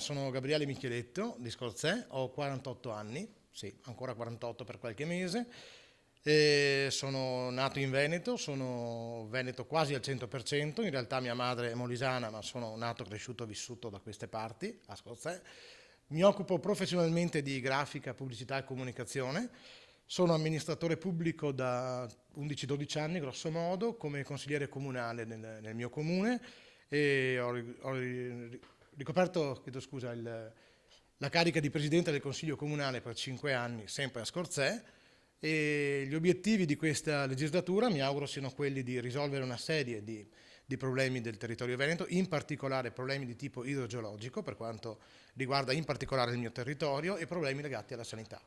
sono Gabriele Micheletto di Scorzè, ho 48 anni, sì, ancora 48 per qualche mese. E sono nato in Veneto, sono veneto quasi al 100%, in realtà mia madre è molisana, ma sono nato, cresciuto, vissuto da queste parti, a Scorzè. Mi occupo professionalmente di grafica, pubblicità e comunicazione. Sono amministratore pubblico da 11-12 anni, grosso modo, come consigliere comunale nel mio comune e ho ricoperto, chiedo scusa, la carica di presidente del Consiglio Comunale per 5 anni, sempre a Scorzè, e gli obiettivi di questa legislatura mi auguro siano quelli di risolvere una serie di problemi del territorio veneto, in particolare problemi di tipo idrogeologico, per quanto riguarda in particolare il mio territorio, e problemi legati alla sanità.